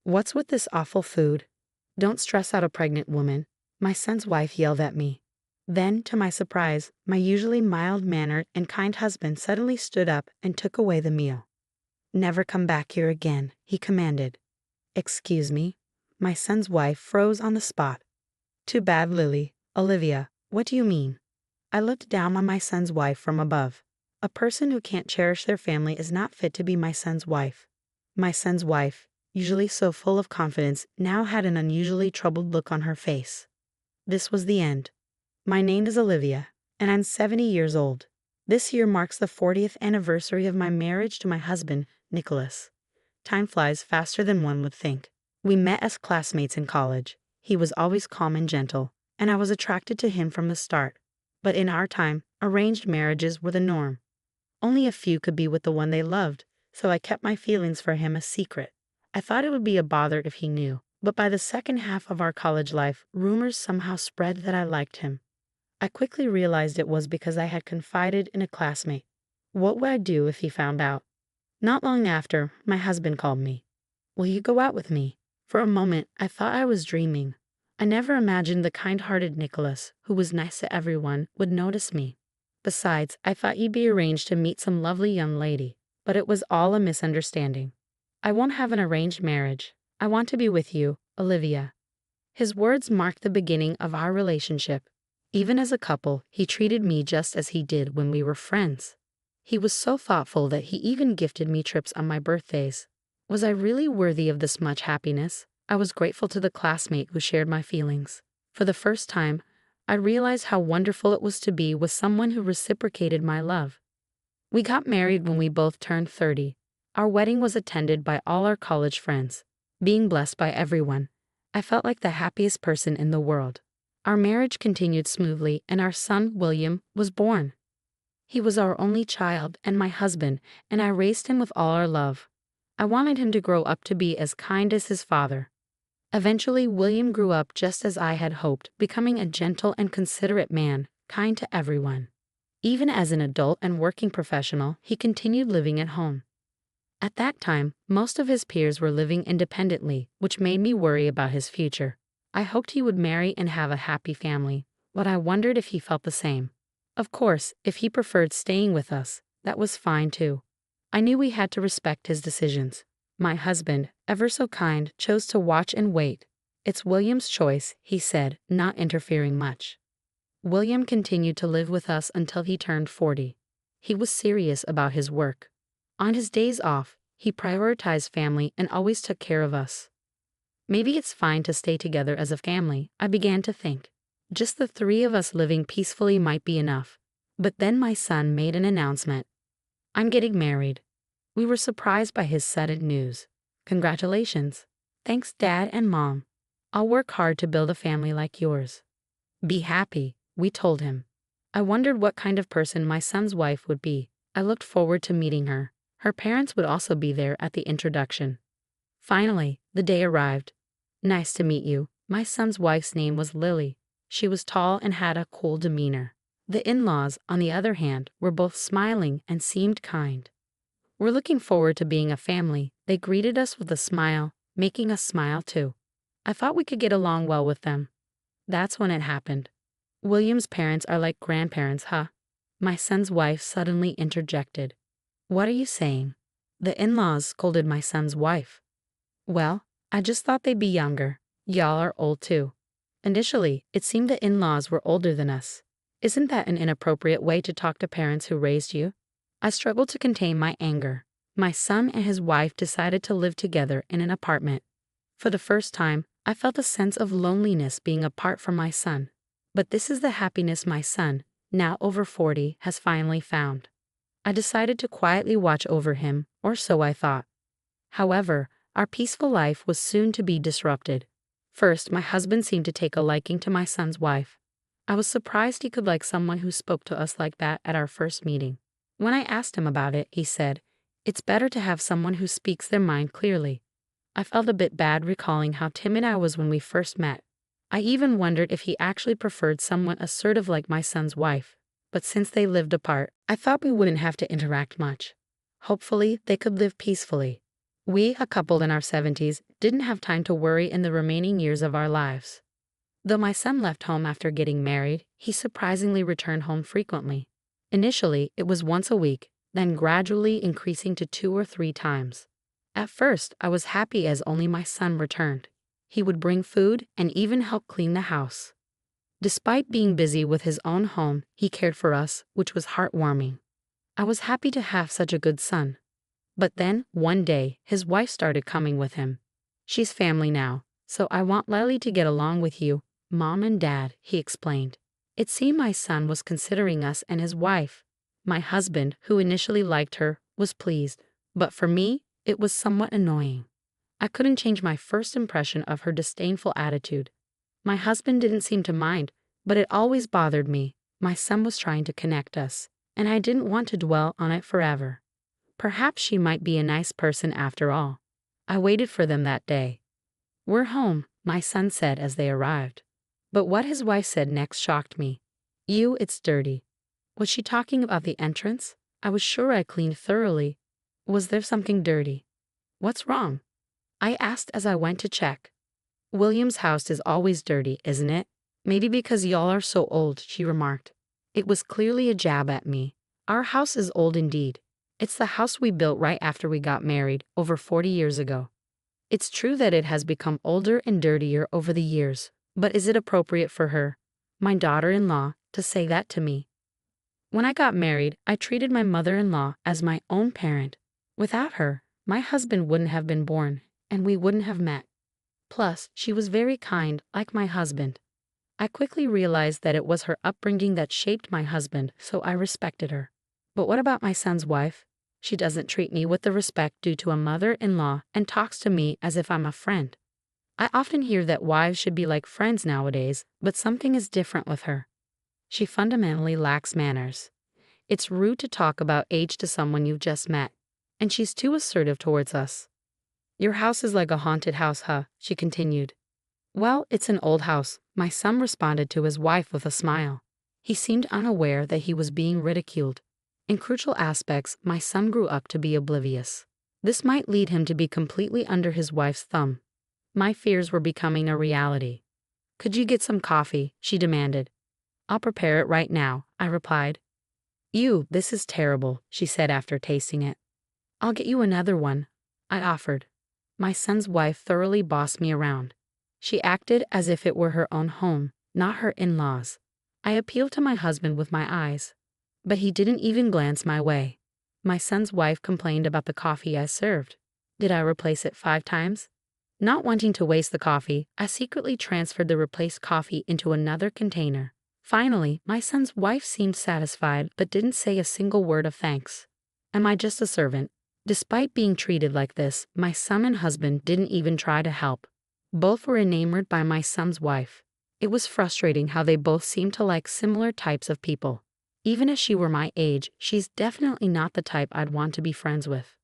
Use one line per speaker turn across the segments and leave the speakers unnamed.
What's with this awful food? Don't stress out a pregnant woman, my son's wife yelled at me. Then, to my surprise, my usually mild-mannered and kind husband suddenly stood up and took away the meal. Never come back here again, he commanded. Excuse me? My son's wife froze on the spot. Too bad, Lily. Olivia, what do you mean? I looked down on my son's wife from above. A person who can't cherish their family is not fit to be my son's wife. My son's wife, usually so full of confidence, now had an unusually troubled look on her face. This was the end. My name is Olivia, and I'm 70 years old. This year marks the 40th anniversary of my marriage to my husband, Nicholas. Time flies faster than one would think. We met as classmates in college. He was always calm and gentle, and I was attracted to him from the start. But in our time, arranged marriages were the norm. Only a few could be with the one they loved, so I kept my feelings for him a secret. I thought it would be a bother if he knew, but by the second half of our college life, rumors somehow spread that I liked him. I quickly realized it was because I had confided in a classmate. What would I do if he found out? Not long after, my husband called me. Will you go out with me? For a moment, I thought I was dreaming. I never imagined the kind-hearted Nicholas, who was nice to everyone, would notice me. Besides, I thought he'd be arranged to meet some lovely young lady, but it was all a misunderstanding. I won't have an arranged marriage. I want to be with you, Olivia. His words marked the beginning of our relationship. Even as a couple, he treated me just as he did when we were friends. He was so thoughtful that he even gifted me trips on my birthdays. Was I really worthy of this much happiness? I was grateful to the classmate who shared my feelings. For the first time, I realized how wonderful it was to be with someone who reciprocated my love. We got married when we both turned 30. Our wedding was attended by all our college friends. Being blessed by everyone, I felt like the happiest person in the world. Our marriage continued smoothly, and our son, William, was born. He was our only child and my husband, and I raised him with all our love. I wanted him to grow up to be as kind as his father. Eventually, William grew up just as I had hoped, becoming a gentle and considerate man, kind to everyone. Even as an adult and working professional, he continued living at home. At that time, most of his peers were living independently, which made me worry about his future. I hoped he would marry and have a happy family, but I wondered if he felt the same. Of course, if he preferred staying with us, that was fine too. I knew we had to respect his decisions. My husband, ever so kind, chose to watch and wait. It's William's choice, he said, not interfering much. William continued to live with us until he turned 40. He was serious about his work. On his days off, he prioritized family and always took care of us. Maybe it's fine to stay together as a family, I began to think. Just the three of us living peacefully might be enough. But then my son made an announcement. I'm getting married. We were surprised by his sudden news. Congratulations. Thanks, Dad and Mom. I'll work hard to build a family like yours. Be happy, we told him. I wondered what kind of person my son's wife would be. I looked forward to meeting her. Her parents would also be there at the introduction. Finally, the day arrived. Nice to meet you. My son's wife's name was Lily. She was tall and had a cool demeanor. The in-laws, on the other hand, were both smiling and seemed kind. We're looking forward to being a family. They greeted us with a smile, making us smile too. I thought we could get along well with them. That's when it happened. William's parents are like grandparents, huh? My son's wife suddenly interjected. What are you saying? The in-laws scolded my son's wife. Well, I just thought they'd be younger. Y'all are old too. Initially, it seemed the in-laws were older than us. Isn't that an inappropriate way to talk to parents who raised you? I struggled to contain my anger. My son and his wife decided to live together in an apartment. For the first time, I felt a sense of loneliness being apart from my son. But this is the happiness my son, now over 40, has finally found. I decided to quietly watch over him, or so I thought. However, our peaceful life was soon to be disrupted. First, my husband seemed to take a liking to my son's wife. I was surprised he could like someone who spoke to us like that at our first meeting. When I asked him about it, he said, "It's better to have someone who speaks their mind clearly." I felt a bit bad recalling how timid I was when we first met. I even wondered if he actually preferred someone assertive like my son's wife. But since they lived apart, I thought we wouldn't have to interact much. Hopefully, they could live peacefully. We, a couple in our 70s, didn't have time to worry in the remaining years of our lives. Though my son left home after getting married, he surprisingly returned home frequently. Initially, it was once a week, then gradually increasing to 2 or 3 times. At first, I was happy as only my son returned. He would bring food and even help clean the house. Despite being busy with his own home, he cared for us, which was heartwarming. I was happy to have such a good son. But then, one day, his wife started coming with him. "She's family now, so I want Lily to get along with you, Mom and Dad," he explained. It seemed my son was considering us and his wife. My husband, who initially liked her, was pleased, but for me, it was somewhat annoying. I couldn't change my first impression of her disdainful attitude. My husband didn't seem to mind, but it always bothered me. My son was trying to connect us, and I didn't want to dwell on it forever. Perhaps she might be a nice person after all. I waited for them that day. "We're home," my son said as they arrived. But what his wife said next shocked me. It's dirty." Was she talking about the entrance? I was sure I cleaned thoroughly. Was there something dirty? "What's wrong?" I asked as I went to check. "William's house is always dirty, isn't it? Maybe because y'all are so old," she remarked. It was clearly a jab at me. Our house is old indeed. It's the house we built right after we got married, over 40 years ago. It's true that it has become older and dirtier over the years, but is it appropriate for her, my daughter-in-law, to say that to me? When I got married, I treated my mother-in-law as my own parent. Without her, my husband wouldn't have been born, and we wouldn't have met. Plus, she was very kind, like my husband. I quickly realized that it was her upbringing that shaped my husband, so I respected her. But what about my son's wife? She doesn't treat me with the respect due to a mother-in-law and talks to me as if I'm a friend. I often hear that wives should be like friends nowadays, but something is different with her. She fundamentally lacks manners. It's rude to talk about age to someone you've just met, and she's too assertive towards us. "Your house is like a haunted house, huh?" she continued. "Well, it's an old house," my son responded to his wife with a smile. He seemed unaware that he was being ridiculed. In crucial aspects, my son grew up to be oblivious. This might lead him to be completely under his wife's thumb. My fears were becoming a reality. "Could you get some coffee?" she demanded. "I'll prepare it right now," I replied. This is terrible," she said after tasting it. "I'll get you another one," I offered. My son's wife thoroughly bossed me around. She acted as if it were her own home, not her in-laws. I appealed to my husband with my eyes, but he didn't even glance my way. My son's wife complained about the coffee I served. Did I replace it 5 times? Not wanting to waste the coffee, I secretly transferred the replaced coffee into another container. Finally, my son's wife seemed satisfied but didn't say a single word of thanks. Am I just a servant? Despite being treated like this, my son and husband didn't even try to help. Both were enamored by my son's wife. It was frustrating how they both seemed to like similar types of people. Even if she were my age, she's definitely not the type I'd want to be friends with.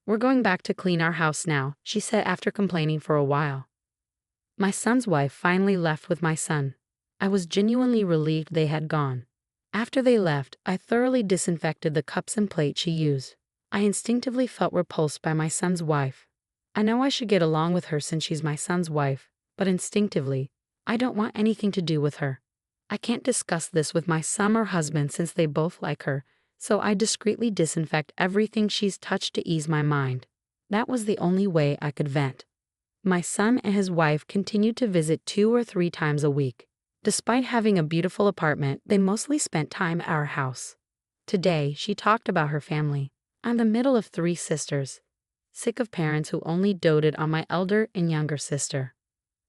"We're going back to clean our house now," she said after complaining for a while. My son's wife finally left with my son. I was genuinely relieved they had gone. After they left, I thoroughly disinfected the cups and plates she used. I instinctively felt repulsed by my son's wife. I know I should get along with her since she's my son's wife, but instinctively, I don't want anything to do with her. I can't discuss this with my son or husband since they both like her, so I discreetly disinfect everything she's touched to ease my mind. That was the only way I could vent. My son and his wife continued to visit 2 or 3 times a week. Despite having a beautiful apartment, they mostly spent time at our house. Today, she talked about her family. I'm the middle of 3 sisters, sick of parents who only doted on my elder and younger sister.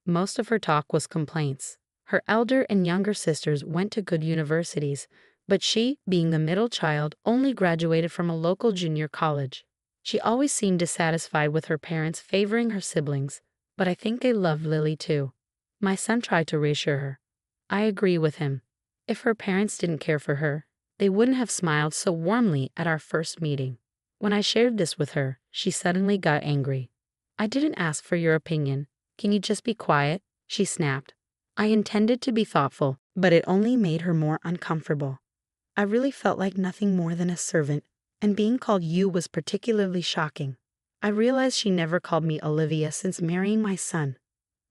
Most of her talk was complaints. Her elder and younger sisters went to good universities, but she, being the middle child, only graduated from a local junior college. She always seemed dissatisfied with her parents favoring her siblings, but I think they loved Lily too. My son tried to reassure her. I agree with him. If her parents didn't care for her, they wouldn't have smiled so warmly at our first meeting. When I shared this with her, she suddenly got angry. "I didn't ask for your opinion. Can you just be quiet?" she snapped. I intended to be thoughtful, but it only made her more uncomfortable. I really felt like nothing more than a servant, and being called "you" was particularly shocking. I realized she never called me Olivia since marrying my son.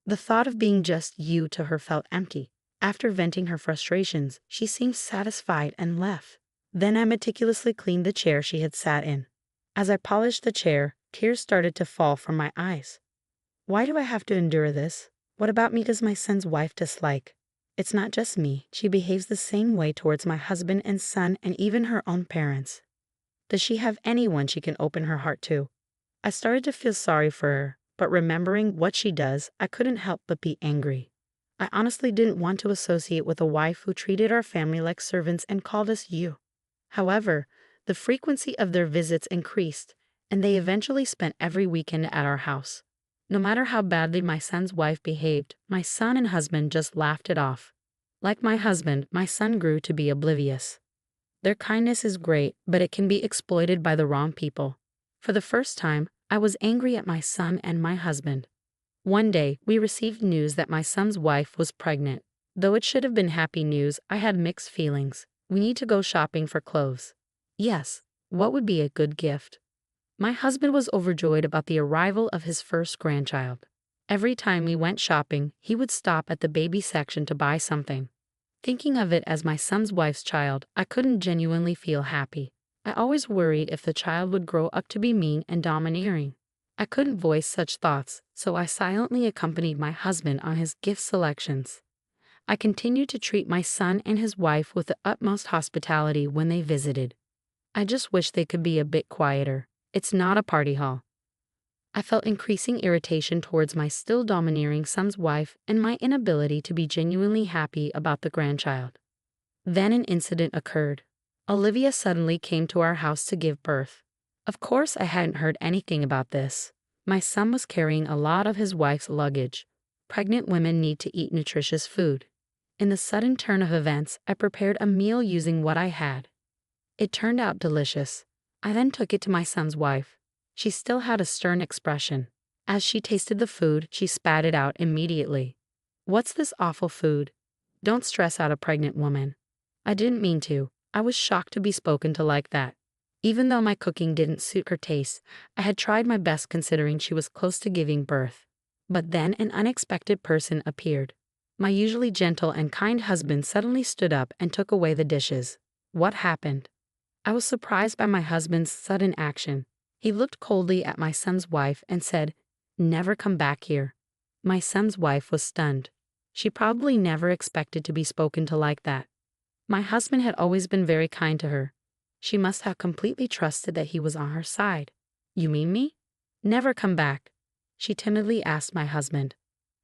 The thought of being just you to her felt empty. After venting her frustrations, she seemed satisfied and left. Then I meticulously cleaned the chair she had sat in. As I polished the chair, tears started to fall from my eyes. Why do I have to endure this? What about me does my son's wife dislike? It's not just me. She behaves the same way towards my husband and son and even her own parents. Does she have anyone she can open her heart to? I started to feel sorry for her, but remembering what she does, I couldn't help but be angry. I honestly didn't want to associate with a wife who treated our family like servants and called us you. However, the frequency of their visits increased, and they eventually spent every weekend at our house. No matter how badly my son's wife behaved, my son and husband just laughed it off. Like my husband, my son grew to be oblivious. Their kindness is great, but it can be exploited by the wrong people. For the first time, I was angry at my son and my husband. One day, we received news that my son's wife was pregnant. Though it should have been happy news, I had mixed feelings. We need to go shopping for clothes. Yes, what would be a good gift? My husband was overjoyed about the arrival of his first grandchild. Every time we went shopping, he would stop at the baby section to buy something. Thinking of it as my son's wife's child, I couldn't genuinely feel happy. I always worried if the child would grow up to be mean and domineering. I couldn't voice such thoughts, so I silently accompanied my husband on his gift selections. I continued to treat my son and his wife with the utmost hospitality when they visited. I just wish they could be a bit quieter. It's not a party hall. I felt increasing irritation towards my still domineering son's wife and my inability to be genuinely happy about the grandchild. Then an incident occurred. Olivia suddenly came to our house to give birth. Of course, I hadn't heard anything about this. My son was carrying a lot of his wife's luggage. Pregnant women need to eat nutritious food. In the sudden turn of events, I prepared a meal using what I had. It turned out delicious. I then took it to my son's wife. She still had a stern expression. As she tasted the food, she spat it out immediately. "What's this awful food? Don't stress out a pregnant woman." I didn't mean to. I was shocked to be spoken to like that. Even though my cooking didn't suit her taste, I had tried my best considering she was close to giving birth. But then an unexpected person appeared. My usually gentle and kind husband suddenly stood up and took away the dishes. What happened? I was surprised by my husband's sudden action. He looked coldly at my son's wife and said, "Never come back here." My son's wife was stunned. She probably never expected to be spoken to like that. My husband had always been very kind to her. She must have completely trusted that he was on her side. "You mean me?" "Never come back," she timidly asked my husband.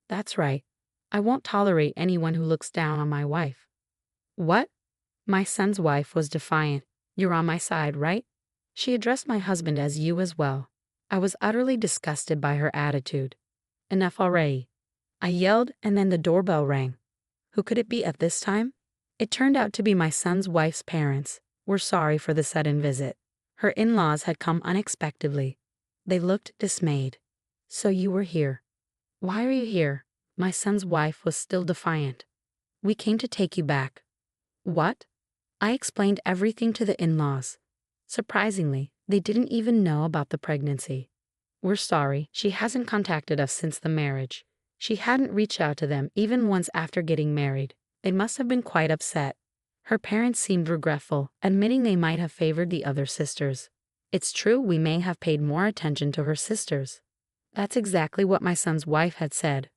"That's right. I won't tolerate anyone who looks down on my wife." "What?" My son's wife was defiant. "You're on my side, right?" She addressed my husband as you as well. I was utterly disgusted by her attitude. "Enough already," I yelled, and then the doorbell rang. Who could it be at this time? It turned out to be my son's wife's parents. We're sorry for the sudden visit. Her in-laws had come unexpectedly. They looked dismayed. "So you were here. Why are you here?" My son's wife was still defiant. "We came to take you back." "What?" I explained everything to the in-laws. Surprisingly, they didn't even know about the pregnancy. "We're sorry, she hasn't contacted us since the marriage. She hadn't reached out to them even once after getting married. They must have been quite upset." Her parents seemed regretful, admitting they might have favored the other sisters. "It's true we may have paid more attention to her sisters." That's exactly what my son's wife had said.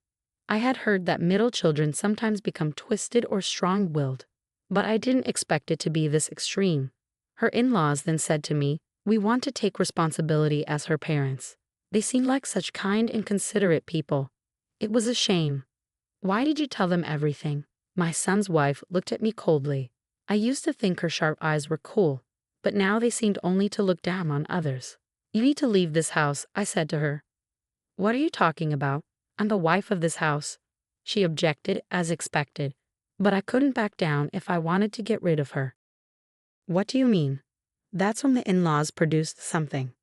I had heard that middle children sometimes become twisted or strong-willed, but I didn't expect it to be this extreme. Her in-laws then said to me, "We want to take responsibility as her parents. They seemed like such kind and considerate people." It was a shame. "Why did you tell them everything?" My son's wife looked at me coldly. I used to think her sharp eyes were cool, but now they seemed only to look down on others. "You need to leave this house," I said to her. "What are you talking about? I'm the wife of this house." She objected as expected, but I couldn't back down if I wanted to get rid of her. "What do you mean?" That's when the in-laws produced something.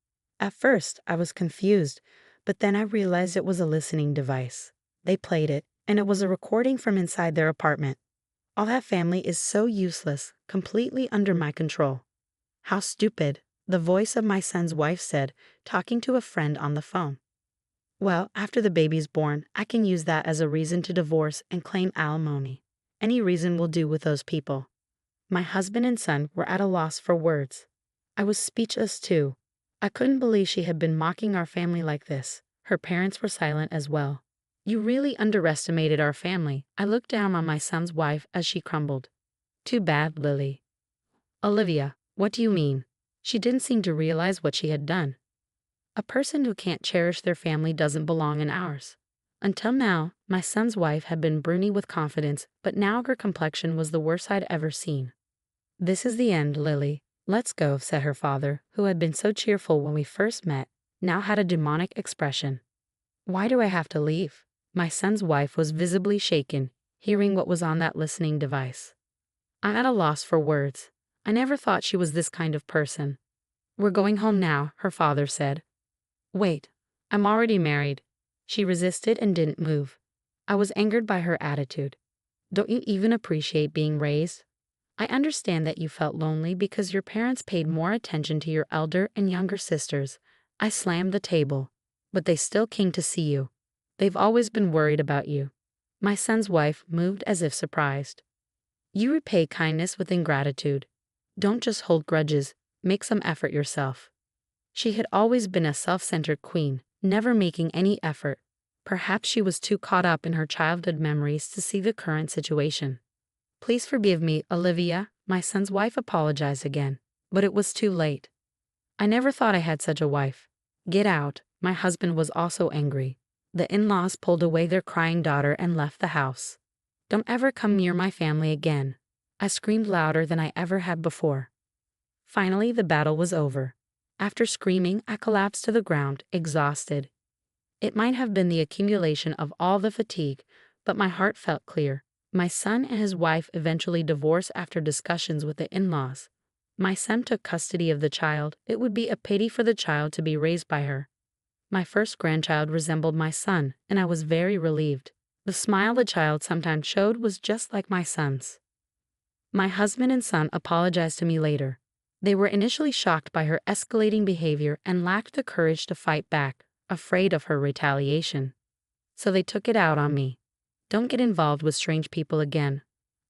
At first, I was confused, but then I realized it was a listening device. They played it, and it was a recording from inside their apartment. All that family is so useless, completely under my control. How stupid. the voice of my son's wife said, talking to a friend on the phone. Well, after the baby's born, I can use that as a reason to divorce and claim alimony. Any reason will do with those people. My husband and son were at a loss for words. I was speechless too. I couldn't believe she had been mocking our family like this. Her parents were silent as well. You really underestimated our family. I looked down on my son's wife as she crumbled. Too bad, Lily. Olivia, what do you mean? She didn't seem to realize what she had done. A person who can't cherish their family doesn't belong in ours. Until now, my son's wife had been brilliant with confidence, but now her complexion was the worst I'd ever seen. This is the end, Lily. Let's go, said her father, who had been so cheerful when we first met, now had a demonic expression. Why do I have to leave? My son's wife was visibly shaken, hearing what was on that listening device. I'm at a loss for words. I never thought she was this kind of person. We're going home now, her father said. Wait, I'm already married. She resisted and didn't move. I was angered by her attitude. Don't you even appreciate being raised? I understand that you felt lonely because your parents paid more attention to your elder and younger sisters. I slammed the table. But they still came to see you. They've always been worried about you. My son's wife moved as if surprised. You repay kindness with ingratitude. Don't just hold grudges, make some effort yourself. She had always been a self-centered queen, never making any effort. Perhaps she was too caught up in her childhood memories to see the current situation. Please forgive me, Olivia, my son's wife apologized again, but it was too late. I never thought I had such a wife. Get out, my husband was also angry. The in-laws pulled away their crying daughter and left the house. Don't ever come near my family again. I screamed louder than I ever had before. Finally, the battle was over. After screaming, I collapsed to the ground, exhausted. It might have been the accumulation of all the fatigue, but my heart felt clear. My son and his wife eventually divorced after discussions with the in-laws. My son took custody of the child. It would be a pity for the child to be raised by her. My first grandchild resembled my son, and I was very relieved. The smile the child sometimes showed was just like my son's. My husband and son apologized to me later. They were initially shocked by her escalating behavior and lacked the courage to fight back, afraid of her retaliation. So they took it out on me. Don't get involved with strange people again,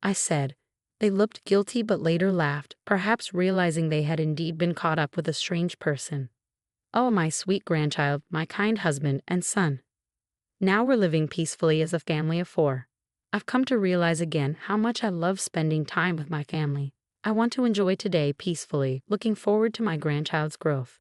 I said. They looked guilty but later laughed, perhaps realizing they had indeed been caught up with a strange person. Oh, my sweet grandchild, my kind husband and son. Now we're living peacefully as a family of 4. I've come to realize again how much I love spending time with my family. I want to enjoy today peacefully, looking forward to my grandchild's growth.